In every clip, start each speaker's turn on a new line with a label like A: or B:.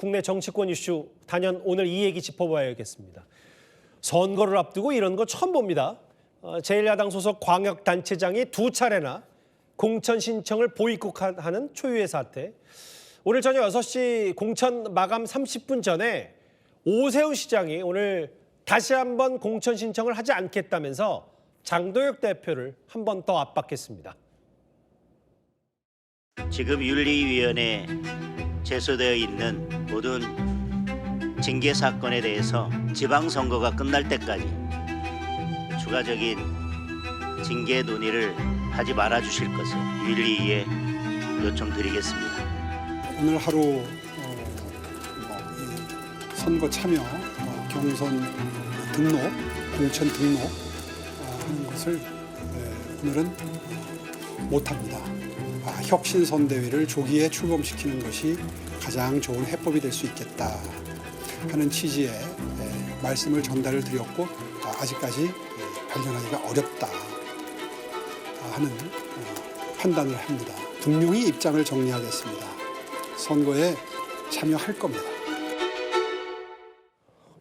A: 국내 정치권 이슈 단연 오늘 이 얘기 짚어봐야겠습니다. 선거를 앞두고 이런 거 처음 봅니다. 제1야당 소속 광역단체장이 2차례나 공천 신청을 보이콧하는 초유의 사태. 오늘 저녁 6시 공천 마감 30분 전에 오세훈 시장이 오늘 다시 한번 공천 신청을 하지 않겠다면서 장도혁 대표를 한 번 더 압박했습니다.
B: 지금 윤리위원회에 제소되어 있는 모든 징계 사건에 대해서 지방선거가 끝날 때까지 추가적인 징계 논의를 하지 말아 주실 것을 윤리위에 요청드리겠습니다.
C: 오늘 하루 이 선거 참여, 경선 등록, 공천 등록 하는 것을 오늘은 못합니다. 혁신선대위를 조기에 출범시키는 것이 가장 좋은 해법이 될 수 있겠다 하는 취지의 말씀을 전달을 드렸고 아직까지 발견하기가 어렵다 하는 판단을 합니다. 분명히 입장을 정리하겠습니다. 선거에 참여할 겁니다.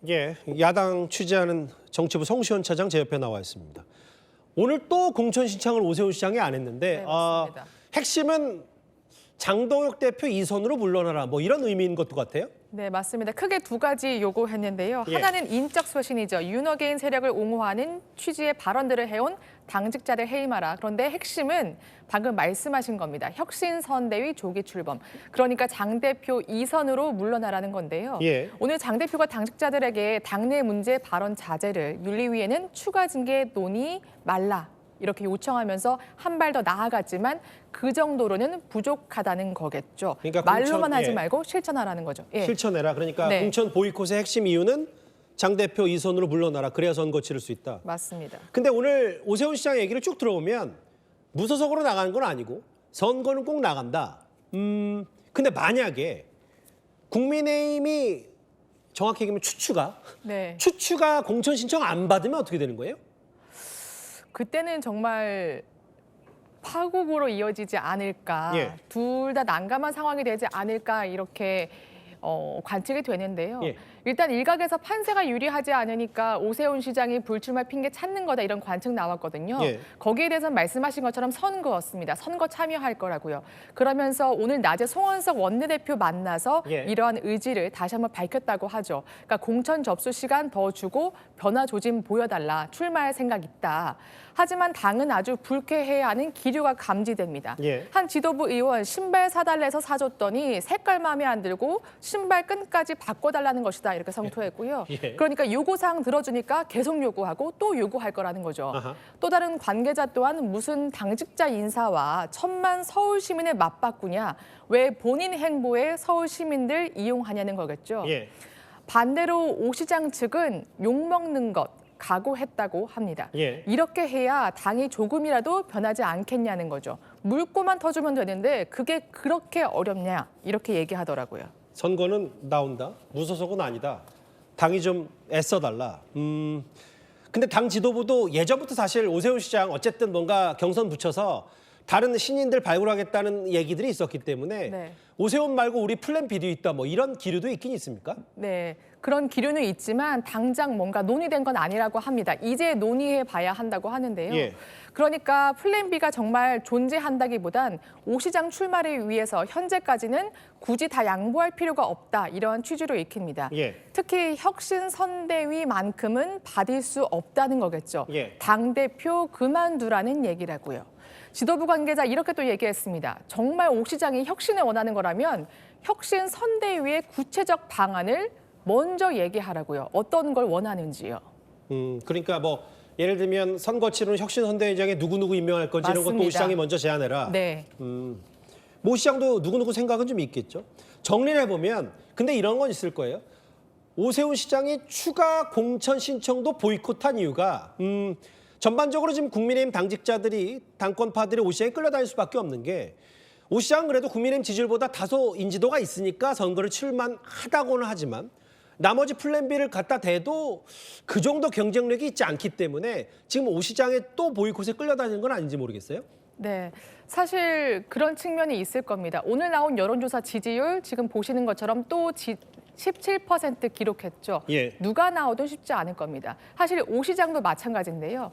A: 예, 야당 취재하는 정치부 송시원 차장 제 옆에 나와 있습니다. 오늘 또 공천 신청을 오세훈 시장이 안 했는데
D: 네, 맞습니다.
A: 핵심은 장도혁 대표 이선으로 물러나라 뭐 이런 의미인 것도 같아요.
D: 네, 맞습니다. 크게 두 가지 요구했는데요.
A: 예.
D: 하나는 인적 쇄신이죠. 윤어게인 세력을 옹호하는 취지의 발언들을 해온 당직자들 해임하라. 그런데 핵심은 방금 말씀하신 겁니다. 혁신선대위 조기 출범. 그러니까 장 대표 이선으로 물러나라는 건데요.
A: 예.
D: 오늘 장 대표가 당직자들에게 당내 문제 발언 자제를, 윤리위에는 추가 징계 논의 말라. 이렇게 요청하면서 한 발 더 나아갔지만 그 정도로는 부족하다는 거겠죠.
A: 그러니까
D: 말로만
A: 공천,
D: 하지
A: 예.
D: 말고 실천하라는 거죠. 예.
A: 실천해라. 그러니까
D: 네.
A: 공천 보이콧의 핵심 이유는 장 대표 이선으로 물러나라. 그래야 선거 치를 수 있다.
D: 맞습니다.
A: 근데 오늘 오세훈 시장 얘기를 쭉 들어보면 무소속으로 나가는 건 아니고 선거는 꼭 나간다. 근데 만약에 국민의힘이 정확히 얘기하면
D: 네.
A: 추추가 공천 신청 안 받으면 어떻게 되는 거예요?
D: 그때는 정말 파국으로 이어지지 않을까.
A: 예.
D: 둘 다 난감한 상황이 되지 않을까 이렇게 관측이 되는데요.
A: 예.
D: 일단 일각에서 판세가 유리하지 않으니까 오세훈 시장이 불출마 핑계 찾는 거다 이런 관측 나왔거든요.
A: 예.
D: 거기에 대해서는 말씀하신 것처럼 선거였습니다. 선거 참여할 거라고요. 그러면서 오늘 낮에 송원석 원내대표 만나서
A: 예.
D: 이러한 의지를 다시 한번 밝혔다고 하죠. 그러니까 공천 접수 시간 더 주고 변화 조짐 보여달라. 출마할 생각 있다. 하지만 당은 아주 불쾌해야 하는 기류가 감지됩니다.
A: 예.
D: 한 지도부 의원 신발 사달래서 사줬더니 색깔 마음에 안 들고 신발 끈까지 바꿔달라는 것이다 이렇게 성토했고요.
A: 예.
D: 그러니까 요구사항 들어주니까 계속 요구하고 또 요구할 거라는 거죠.
A: 아하.
D: 또 다른 관계자 또한 무슨 당직자 인사와 천만 서울 시민을 맞바꾸냐. 왜 본인 행보에 서울 시민들 이용하냐는 거겠죠.
A: 예.
D: 반대로 오 시장 측은 욕먹는 것. 각오했다고 합니다.
A: 예.
D: 이렇게 해야 당이 조금이라도 변하지 않겠냐는 거죠. 물꼬만 터주면 되는데 그게 그렇게 어렵냐 이렇게 얘기하더라고요.
A: 선거는 나온다. 무소속은 아니다. 당이 좀 애써달라. 근데 당 지도부도 예전부터 사실 오세훈 시장 어쨌든 뭔가 경선 붙여서 다른 신인들 발굴하겠다는 얘기들이 있었기 때문에
D: 네.
A: 오세훈 말고 우리 플랜 B도 있다. 뭐 이런 기류도 있긴 있습니까?
D: 네, 그런 기류는 있지만 당장 뭔가 논의된 건 아니라고 합니다. 이제 논의해 봐야 한다고 하는데요.
A: 예.
D: 그러니까 플랜 B가 정말 존재한다기보단 오 시장 출마를 위해서 현재까지는 굳이 다 양보할 필요가 없다. 이러한 취지로 읽힙니다.
A: 예.
D: 특히 혁신선대위만큼은 받을 수 없다는 거겠죠.
A: 예.
D: 당대표 그만두라는 얘기라고요. 지도부 관계자 이렇게 또 얘기했습니다. 정말 오 시장이 혁신을 원하는 거라면 혁신선대위의 구체적 방안을 먼저 얘기하라고요. 어떤 걸 원하는지요.
A: 그러니까 뭐 예를 들면 선거 치르는 혁신선대위장에 누구누구 임명할 건지 이런 것도 오
D: 맞습니다.
A: 시장이 먼저 제안해라.
D: 네.
A: 모 시장도 누구누구 생각은 좀 있겠죠. 정리를 해보면 근데 이런 건 있을 거예요. 오세훈 시장이 추가 공천 신청도 보이콧한 이유가 전반적으로 지금 국민의힘 당직자들이 당권파들이 오 시장에 끌려다닐 수밖에 없는 게 오 시장은 그래도 국민의힘 지지율보다 다소 인지도가 있으니까 선거를 치를만 하다고는 하지만 나머지 플랜 B를 갖다 대도 그 정도 경쟁력이 있지 않기 때문에 지금 오 시장에 또 보이콧에 끌려다니는 건 아닌지 모르겠어요.
D: 네, 사실 그런 측면이 있을 겁니다. 오늘 나온 여론조사 지지율 지금 보시는 것처럼 또 17% 기록했죠.
A: 예.
D: 누가 나오든 쉽지 않을 겁니다. 사실 오 시장도 마찬가지인데요.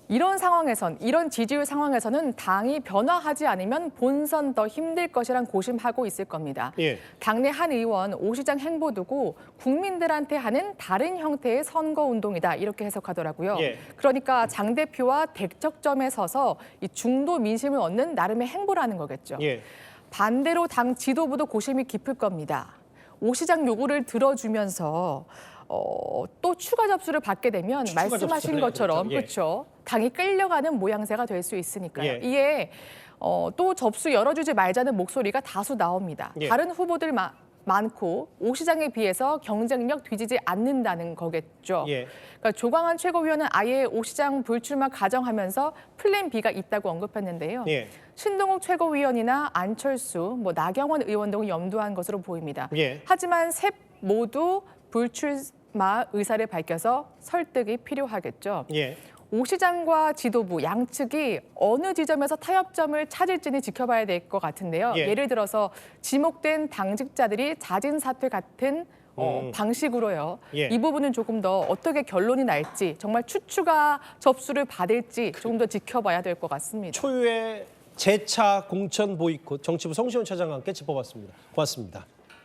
D: 이런 상황에선, 이런 지지율 상황에서는 당이 변화하지 않으면 본선 더 힘들 것이란 고심하고 있을 겁니다.
A: 예.
D: 당내 한 의원 오 시장 행보 두고 국민들한테 하는 다른 형태의 선거 운동이다 이렇게 해석하더라고요.
A: 예.
D: 그러니까 장 대표와 대척점에 서서 이 중도 민심을 얻는 나름의 행보라는 거겠죠.
A: 예.
D: 반대로 당 지도부도 고심이 깊을 겁니다. 오 시장 요구를 들어주면서 또 추가 접수를 받게 되면
A: 추가
D: 말씀하신
A: 접수잖아요.
D: 것처럼
A: 그렇죠. 예.
D: 그렇죠. 당이 끌려가는 모양새가 될 수 있으니까요.
A: 예.
D: 이에 또 접수 열어주지 말자는 목소리가 다수 나옵니다.
A: 예.
D: 다른 후보들 많고 오 시장에 비해서 경쟁력 뒤지지 않는다는 거겠죠.
A: 예.
D: 그러니까 조광한 최고위원은 아예 오 시장 불출마 가정하면서 플랜 B가 있다고 언급했는데요.
A: 예.
D: 신동욱 최고위원이나 안철수, 나경원 의원 등을 염두한 것으로 보입니다.
A: 예.
D: 하지만 셋 모두 불출마 의사를 밝혀서 설득이 필요하겠죠.
A: 예.
D: 오 시장과 지도부 양측이 어느 지점에서 타협점을 찾을지는 지켜봐야 될 것 같은데요.
A: 예.
D: 예를 들어서 지목된 당직자들이 자진 사퇴 같은 방식으로요.
A: 예.
D: 이 부분은 조금 더 어떻게 결론이 날지 정말 추가 접수를 받을지 조금 더 지켜봐야 될 것 같습니다.
A: 초유의 재차 공천 보이콧 정치부 성시원 차장과 함께 짚어봤습니다. 고맙습니다.